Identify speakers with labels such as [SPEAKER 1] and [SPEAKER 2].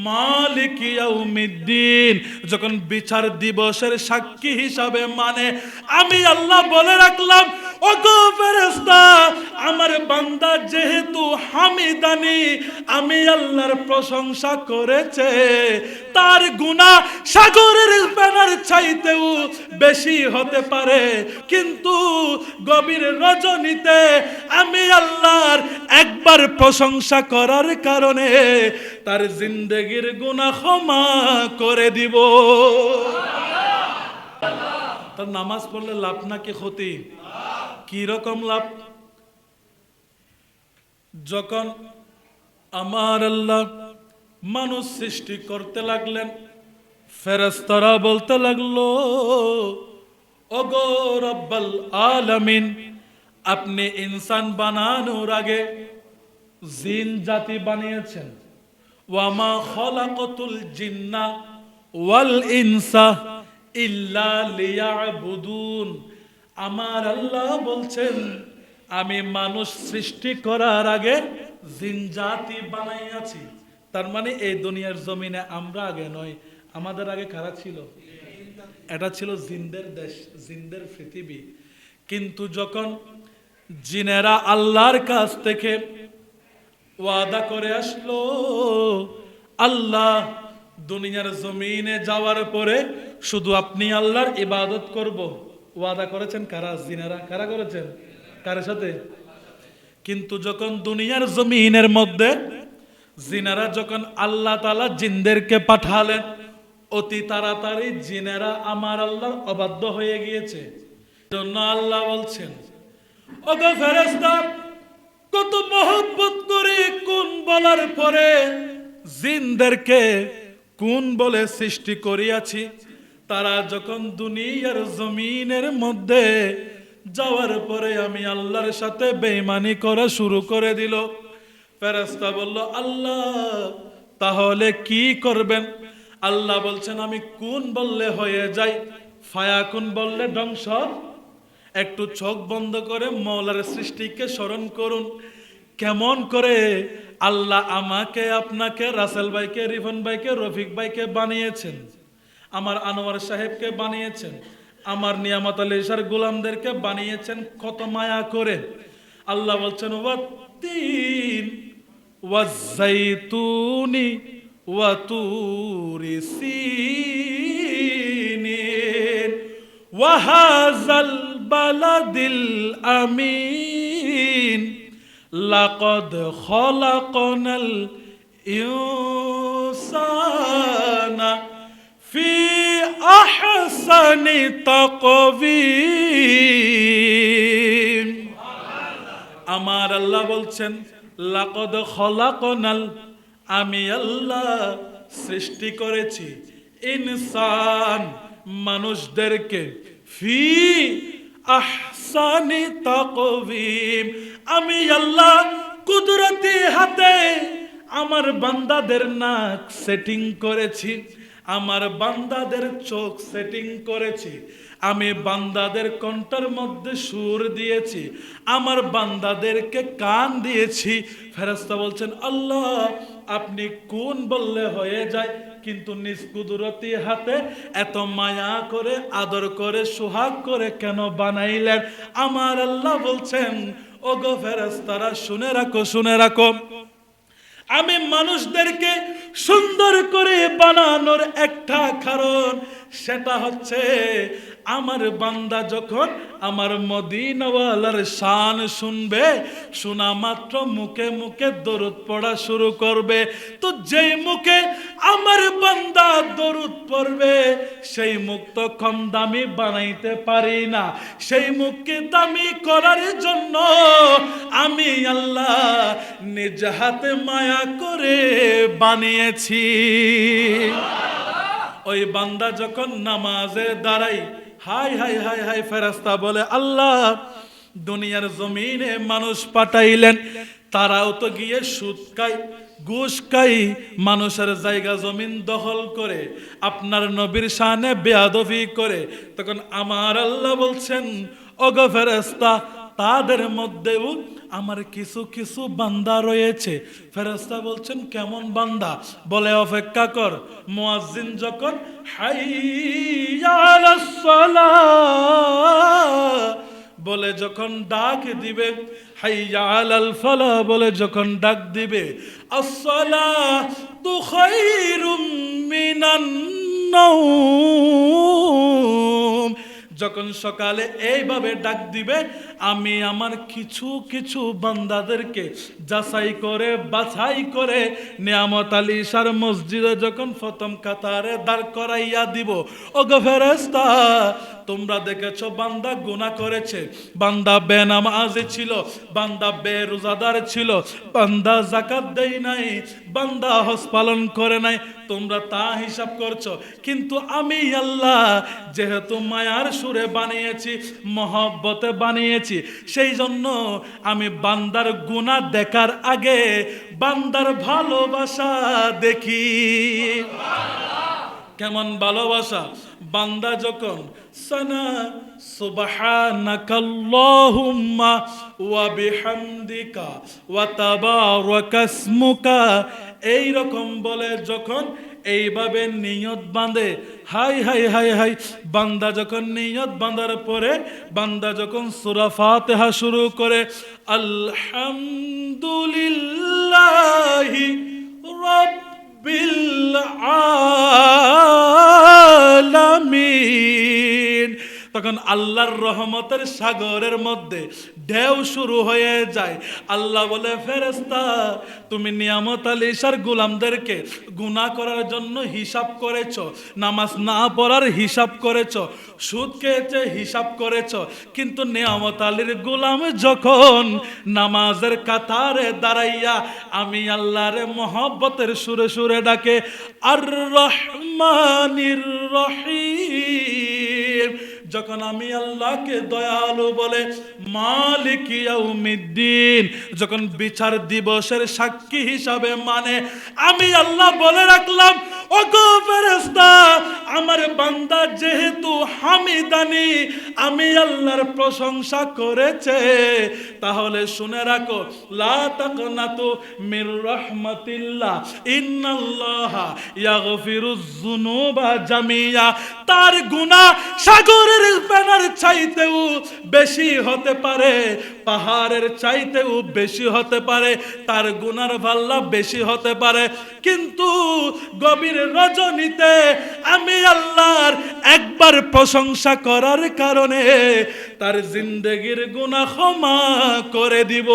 [SPEAKER 1] মালিক ইয়াউমিদ্দিন, যখন বিচার দিবসের সাক্ষী হিসাবে মানে আমি আল্লাহ বলে রাখলাম, ওগো ফেরেশতা, আমার বান্দা যেহেতু হামিদানি, আমি আল্লাহর প্রশংসা করেছে, তার গুনাহ সাগরের ফেনার চাইতেও বেশি হতে পারে, কিন্তু গভীর রজনীতে আমি আল্লাহর একবার প্রশংসা করার কারণে তার জিন্দেগির গুনাহ ক্ষমা করে দিব। তার নামাজ পড়লে লাভ নাকি ক্ষতি? কি রকম লাভ? যখন আমার আল্লাহ মানুষ সৃষ্টি করতে লাগলেন, ফেরেশতারা বলতে লাগলো, ওগো রব্বুল আলামিন, আপনি ইনসান বানানোর আগে জিন জাতি বানিয়েছেন। ওয়ামা খলাকতুল জিন্না ওয়াল ইনসা ইল্লা লিয়াবুদুন। আমার আল্লাহ বলছেন, আমি মানুষ সৃষ্টি করার আগে জিন জাতি বানাইয়াছি। তার মানে এই দুনিয়ার জমিনে আমরা আগে নয়, আমাদের আগে কারা ছিল? এটা ছিল জিনদের দেশ, জিনদের পৃথিবী। কিন্তু যখন জিনেরা আল্লাহর কাছ থেকে ওয়াদা করে আসলো, আল্লাহ দুনিয়ার জমিনে যাওয়ার পরে শুধু আপনি আল্লাহর ইবাদত করব, ওয়াদা করেছেন কারা? জিনেরা। কারা করেছেন? কার সাথে? কিন্তু যখন দুনিয়ার জমিনের মধ্যে জিনেরা যখন আল্লাহ তাআলা জিনদেরকে পাঠালেন, অতি তাড়াতাড়ি জিনেরা আমার আল্লাহর অবাধ্য হয়ে গিয়েছে। জন্য আল্লাহ বলছেন, ওগো ফেরেশতা, কত মহব্বত করে কোন বলার পরে জিনদেরকে কোন বলে সৃষ্টি করিয়াছি। তারা যখন দুনিয়ার জমিনের মধ্যে যাওয়ার পরে আমি আল্লাহর সাথে বেঈমানি করা শুরু করে দিল। ফেরেশতা বলল, আল্লাহ তাহলে কি করবেন? আল্লাহ বলছেন, আমি কোন বললে হয়ে যায়, ফায়াকুন বললে ধ্বংস। একটু চোখ বন্ধ করে মওলার সৃষ্টিকে স্মরণ করুন, কেমন করে আল্লাহ আমাকে, আপনাকে, রাসেল ভাইকে, রিফন ভাইকে, রফিক ভাইকে বানিয়েছেন, আমার আনোয়ার সাহেবকে বানিয়েছেন, আমার নিয়ামত আলী ইশার গোলামদেরকে বানিয়েছেন কত মায়া করে। আল্লাহ বলছেন, ওয়াত্তিন ওয়াজ্জাইতুনি ওয়াতুরি সিনিন ওয়াহাযাল বালাদিল আমিন লাকাদ খলাকনাল ইনসানা ফি আহসানি তাকওয়িম। আমার আল্লাহ বলছেন, লাকাদ খলাকনাল, আমি আল্লাহ সৃষ্টি করেছি ইনসান, মানুষদেরকে, ফি আহসানি তাকওয়িম, আমি আল্লাহ কুদরতি হাতে আমার বান্দাদের নাক সেটিং করেছি, আমার বান্দাদের চোখ সেটিং করেছি, আমি বান্দাদের কণ্ঠের মধ্যে সুর দিয়েছি, আমার বান্দাদেরকে কান দিয়েছি। ফেরেশতা বলছেন, আল্লাহ আপনি কোন বললে হয়ে যায়, কিন্তু নিজ কুদরতি হাতে এত মায়া করে, আদর করে, সোহাগ করে কেন বানাইলেন? আমার আল্লাহ বলছেন, ওগো ফেরেশতারা শুনে রাখো, শুনে রাখো, আমি মানুষদেরকে সুন্দর করে বানানোর একটা কারণ, সেটা হচ্ছে আমার বান্দা যখন আমার মদিনাওয়ালার শান শুনবে, শোনা মাত্র মুখে মুখে দরুদ পড়া শুরু করবে। তো যেই মুখে আমার বান্দা দরুদ পড়বে, সেই মুখ তো কম দামি বানাইতে পারি না, সেই মুখকে দামি করার জন্য আমি আল্লাহ নিজ হাতে মায়া করে বানিয়েছি। ওই বান্দা যখন নামাজে দাঁড়াই, হাই হাই হাই হাই, ফেরেশতা বলে, আল্লাহ দুনিয়ার জমিনে মানুষ পাঠাইলেন, তারাও তো গিয়ে সুদ খায়, ঘুষ খায়, মানুষের জায়গা জমিন দখল করে, আপনার নবীর শানে বেয়াদবি করে। তখন আমার আল্লাহ বলছেন, ওগো ফেরেশতা, তাদের মধ্যেও আমার কিছু কিছু বান্দা রয়েছে। ফেরেশতা বলছেন কেমন বান্দা? বলে অপেক্ষা কর, মুয়াজ্জিন যখন হাইয়া আলাস সালাহ বলে যখন ডাক দিবে, হাইয়া আলাল ফালাহ বলে যখন ডাক দিবে, আসসালাতু খায়রুম মিনান নাওম, যখন সকালে এইভাবে ডাক দিবে, আমি আমার কিছু কিছু বান্দাদেরকে যাচাই করে বাছাই করে নিয়ামত আলী ঈশার মসজিদে যখন প্রথম কাতারে দাঁড় করাইয়া দিব। ওগো ফেরেশতা, তোমরা দেখেছো বান্দা গুনাহ করেছে, বান্দা বেনামাজি ছিল, বান্দা বেরোজাদার ছিল, বান্দা যাকাত দেয় নাই, বান্দা হজ পালন করে নাই, তোমরা তা হিসাব করছো। কিন্তু আমি আল্লাহ যেহেতু মায়ার সুরে বানিয়েছি, মহব্বতে বানিয়েছি, সেই জন্য আমি বান্দার গুনাহ দেখার আগে বান্দার ভালোবাসা দেখি। কেমন ভালোবাসা? বান্দা যখন সানা সুবহানাকাল্লাহুম্মা ওয়া বিহামদিকা ওয়া তাবারাকাসমুকা এইরকম বলে যখন এইভাবে নিয়ত বাঁধে, হাই হাই হাই হাই, বান্দা যখন নিয়ত বাঁধার পরে বান্দা যখন সূরা ফাতিহা শুরু করে, আলহামদুলিল্লাহি রাব্বিল আলামিন, তখন আল্লাহর রহমতের সাগরের মধ্যে ঢেউ শুরু হয়ে যায়। আল্লাহ বলে, ফেরেশতা তুমি নিয়ামত আলী ঈশার গোলামদেরকে গুনাহ করার জন্য হিসাব করেছো, নামাজ না পড়ার হিসাব করেছো, সুদ খেয়েছে হিসাব করেছো, কিন্তু নিয়ামত আলীর গোলাম যখন নামাজের কাতারে দাঁড়াইয়া আমি আল্লাহরে মহব্বতের সুরে সুরে ডাকে, আর রহমানির রহিম, যখন আমি আল্লাহকে দয়ালু বলে, মালিক ইয়াউমিদ্দিন যখন বিচার দিবসের সাক্ষী হিসাবে মানে, আমি আল্লাহ বলে রাখলাম, ওগো ফেরেশতা আমার বান্দা যেহেতু হামিদানি আমি আল্লাহর প্রশংসা করেছে, তাহলে শুনে রাখো, লা তাকনাতু মির রাহমাতিল্লাহ ইন্নাল্লাহা ইয়াগফিরুয যুনুবা জামিয়া, তার গুনাহ সাগরের ফেনার চাইতেও বেশি হতে পারে, পাহাড়ের চাইতেও বেশি হতে পারে, তার গুনার পাল্লা বেশি হতে পারে, কিন্তু গভীর রজনীতে আমি আল্লাহর একবার প্রশংসা করার কারণে তার জিন্দেগির গুনাহ ক্ষমা করে দিব।